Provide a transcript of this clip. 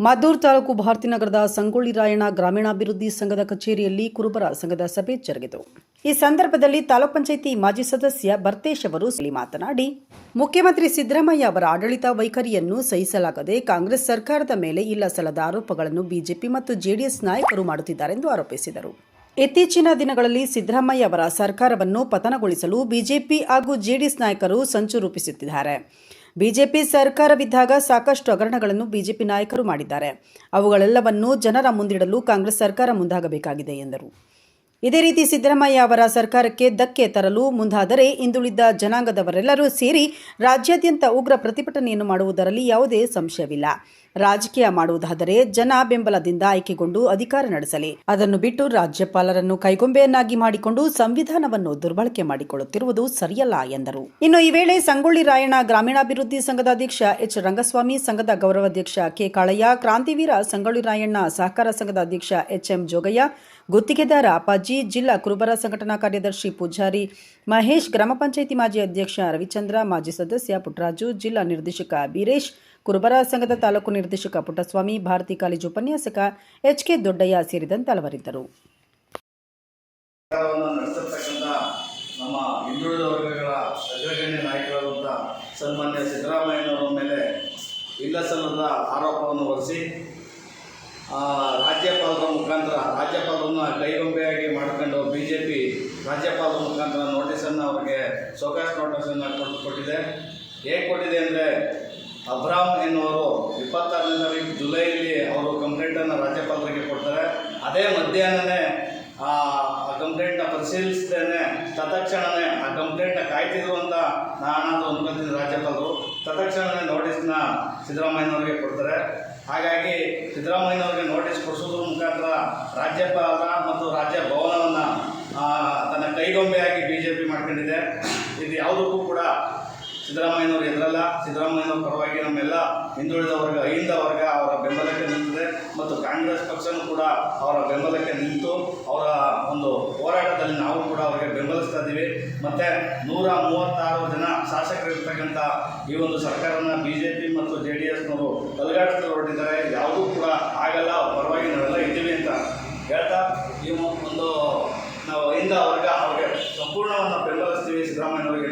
ಮದ್ದೂರು ತಾಲೂಕು ಭಾರತೀನಗರದ ಸಂಗೊಳ್ಳಿ ರಾಯಣ್ಣ ಗ್ರಾಮೀಣಾಭಿವೃದ್ಧಿ ಸಂಘದ ಕಚೇರಿಯಲ್ಲಿ ಕುರುಬರ ಸಂಘದ ಸಭೆ ಜರುಗಿತು. ಈ ಸಂದರ್ಭದಲ್ಲಿ ತಾಲೂಕು ಪಂಚಾಯಿತಿ ಮಾಜಿ ಸದಸ್ಯ ಭರ್ತೇಶ್ ಅವರು ಮಾತನಾಡಿ, ಮುಖ್ಯಮಂತ್ರಿ ಸಿದ್ದರಾಮಯ್ಯ ಅವರ ಆಡಳಿತ ವೈಖರಿಯನ್ನು ಸಹಿಸಲಾಗದೆ ಕಾಂಗ್ರೆಸ್ ಸರ್ಕಾರದ ಮೇಲೆ ಇಲ್ಲಸಲ್ಲದ ಆರೋಪಗಳನ್ನು ಬಿಜೆಪಿ ಮತ್ತು ಜೆಡಿಎಸ್ ನಾಯಕರು ಮಾಡುತ್ತಿದ್ದಾರೆಂದು ಆರೋಪಿಸಿದರು. ಇತ್ತೀಚಿನ ದಿನಗಳಲ್ಲಿ ಸಿದ್ದರಾಮಯ್ಯ ಅವರ ಸರ್ಕಾರವನ್ನು ಪತನಗೊಳಿಸಲು ಬಿಜೆಪಿ ಹಾಗೂ ಜೆಡಿಎಸ್ ನಾಯಕರು ಸಂಚು ರೂಪಿಸುತ್ತಿದ್ದಾರೆ. ಬಿಜೆಪಿ ಸರ್ಕಾರವಿದ್ದಾಗ ಸಾಕಷ್ಟು ಹಗರಣಗಳನ್ನು ಬಿಜೆಪಿ ನಾಯಕರು ಮಾಡಿದ್ದಾರೆ. ಅವುಗಳೆಲ್ಲವನ್ನೂ ಜನರ ಮುಂದಿಡಲು ಕಾಂಗ್ರೆಸ್ ಸರ್ಕಾರ ಮುಂದಾಗಬೇಕಾಗಿದೆ ಎಂದರು. ಇದೇ ರೀತಿ ಸಿದ್ದರಾಮಯ್ಯ ಅವರ ಸರ್ಕಾರಕ್ಕೆ ಧಕ್ಕೆ ತರಲು ಮುಂದಾದರೆ ಹಿಂದುಳಿದ ಜನಾಂಗದವರೆಲ್ಲರೂ ಸೇರಿ ರಾಜ್ಯಾದ್ಯಂತ ಉಗ್ರ ಪ್ರತಿಭಟನೆಯನ್ನು ಮಾಡುವುದರಲ್ಲಿ ಯಾವುದೇ ಸಂಶಯವಿಲ್ಲ. ರಾಜಕೀಯ ಮಾಡುವುದಾದರೆ ಜನ ಬೆಂಬಲದಿಂದ ಆಯ್ಕೆಗೊಂಡು ಅಧಿಕಾರ ನಡೆಸಲಿ. ಅದನ್ನು ಬಿಟ್ಟು ರಾಜ್ಯಪಾಲರನ್ನು ಕೈಗೊಂಬೆಯನ್ನಾಗಿ ಮಾಡಿಕೊಂಡು ಸಂವಿಧಾನವನ್ನು ದುರ್ಬಳಕೆ ಮಾಡಿಕೊಳ್ಳುತ್ತಿರುವುದು ಸರಿಯಲ್ಲ ಎಂದರು. ಇನ್ನು ಈ ವೇಳೆ ಸಂಗೊಳ್ಳಿ ರಾಯಣ್ಣ ಗ್ರಾಮೀಣಾಭಿವೃದ್ಧಿ ಸಂಘದ ಅಧ್ಯಕ್ಷ ಎಚ್ ರಂಗಸ್ವಾಮಿ, ಸಂಘದ ಗೌರವಾಧ್ಯಕ್ಷ ಕೆ ಕಾಳಯ್ಯ, ಕ್ರಾಂತಿವೀರ ಸಂಗೊಳ್ಳಿ ರಾಯಣ್ಣ ಸಹಕಾರ ಸಂಘದ ಅಧ್ಯಕ್ಷ ಎಚ್ಎಂ ಜೋಗಯ್ಯ, ಗುತ್ತಿಗೆದಾರ ಅಪ್ಪಾಜಿ, ಜಿಲ್ಲಾ ಕುರುಬರ ಸಂಘಟನಾ ಕಾರ್ಯದರ್ಶಿ ಪೂಜಾರಿ ಮಹೇಶ್, ಗ್ರಾಮ ಪಂಚಾಯಿತಿ ಮಾಜಿ ಅಧ್ಯಕ್ಷ ರವಿಚಂದ್ರ, ಮಾಜಿ ಸದಸ್ಯ ಪುಟ್ಟರಾಜು, ಜಿಲ್ಲಾ ನಿರ್ದೇಶಕ ಬೀರೇಶ್, ಕುರುಬರ ಸಂಘದ ತಾಲೂಕು ನಿರ್ದೇಶಕ ಪುಟ್ಟಸ್ವಾಮಿ, ಭಾರತಿ ಕಾಲೇಜು ಉಪನ್ಯಾಸಕ ಎಚ್ಕೆ ದೊಡ್ಡಯ್ಯ ಸೇರಿದಂತೆ ಹಲವರಿದ್ದರು. ನಮ್ಮ ಹಿಂದುಳಿದ ವರ್ಗಗಳ ಅಗ್ರಗಣ್ಯ ನಾಯಕರಾದಂಥ ಸನ್ಮಾನ್ಯ ಸಿದ್ದರಾಮಯ್ಯನವರ ಮೇಲೆ ಇಲ್ಲಸಲ್ಲದ ಆರೋಪವನ್ನು ಹೊರಿಸಿ ರಾಜ್ಯಪಾಲರ ಮುಖಾಂತರ ರಾಜ್ಯಪಾಲರನ್ನು ಕೈಗೊಂಬೆಯಾಗಿ ಮಾಡಿಕೊಂಡು ಬಿಜೆಪಿ ರಾಜ್ಯಪಾಲರ ಮುಖಾಂತರ ನೋಟಿಸನ್ನು ಅವರಿಗೆ ಸೋಕಾಸ್ ನೋಟಿಸನ್ನು ಕೊಟ್ಟಿದೆ. ಹೇಗೆ ಕೊಟ್ಟಿದೆ ಅಂದರೆ, ಅಬ್ರಾಮ್ ಎನ್ನುವರು 26ನೇ ತಾರೀಕು ಜುಲೈಯಲ್ಲಿ ಅವರು ಕಂಪ್ಲೇಂಟನ್ನು ರಾಜ್ಯಪಾಲರಿಗೆ ಕೊಡ್ತಾರೆ. ಅದೇ ಮಧ್ಯಾಹ್ನವೇ ಆ ಕಂಪ್ಲೇಂಟ್ನ ಪರಿಶೀಲಿಸ್ತೇನೆ ತತ್ಕ್ಷಣವೇ ಆ ಕಂಪ್ಲೇಂಟ್ನ ಕಾಯ್ತಿದ್ರು ಅಂತ ನಾನಾದರೂ ಅನ್ಕೊಳ್ತೀನಿ. ರಾಜ್ಯಪಾಲರು ತತ್ಕ್ಷಣವೇ ನೋಟಿಸ್ನ ಸಿದ್ದರಾಮಯ್ಯನವರಿಗೆ ಕೊಡ್ತಾರೆ. ಹಾಗಾಗಿ ಸಿದ್ದರಾಮಯ್ಯನವರಿಗೆ ನೋಟಿಸ್ ಕೊಡಿಸೋದ್ರ ಮುಖಾಂತರ ರಾಜ್ಯಪಾಲ ಮತ್ತು ರಾಜ್ಯ ಭವನವನ್ನು ತನ್ನ ಕೈಗೊಂಬೆಯಾಗಿ ಬಿಜೆಪಿ ಮಾಡ್ಕೊಂಡಿದೆ. ಇದು ಯಾವುದಕ್ಕೂ ಕೂಡ ಸಿದ್ದರಾಮಯ್ಯನವರು ಎದುರಲ್ಲ. ಸಿದ್ದರಾಮಯ್ಯನವರ ಪರವಾಗಿ ನಮ್ಮೆಲ್ಲ ಹಿಂದುಳಿದ ವರ್ಗ, ಅಹಿಂದ ವರ್ಗ ಅವರ ಬೆಂಬಲಕ್ಕೆ ನಿಂತಿದೆ ಮತ್ತು ಕಾಂಗ್ರೆಸ್ ಪಕ್ಷನೂ ಕೂಡ ಅವರ ಬೆಂಬಲಕ್ಕೆ ನಿಂತು ಅವರ ಒಂದು ಹೋರಾಟದಲ್ಲಿ ನಾವು ಕೂಡ ಅವರಿಗೆ ಬೆಂಬಲಿಸ್ತಾ ಇದ್ದೀವಿ. ಮತ್ತು 136 ಜನ ಶಾಸಕರಿರ್ತಕ್ಕಂಥ ಈ ಒಂದು ಸರ್ಕಾರನ ಬಿಜೆಪಿ ಮತ್ತು JDSನವರು ಅಲುಗಾಡಿಸಲು ಹೊರಟಿದ್ದಾರೆ. ಯಾವುದೂ ಕೂಡ ಆಗಲ್ಲ, ಅವ್ರ ಪರವಾಗಿ ನಾವೆಲ್ಲ ಇದ್ದೀವಿ ಅಂತ ಹೇಳ್ತಾ ಈ ಒಂದು ನಾವು ಅಹಿಂದ ವರ್ಗ ಅವ್ರಿಗೆ ಸಂಪೂರ್ಣವನ್ನು ಬೆಂಬಲಿಸ್ತೀವಿ ಸಿದ್ದರಾಮಯ್ಯನವರಿಗೆ.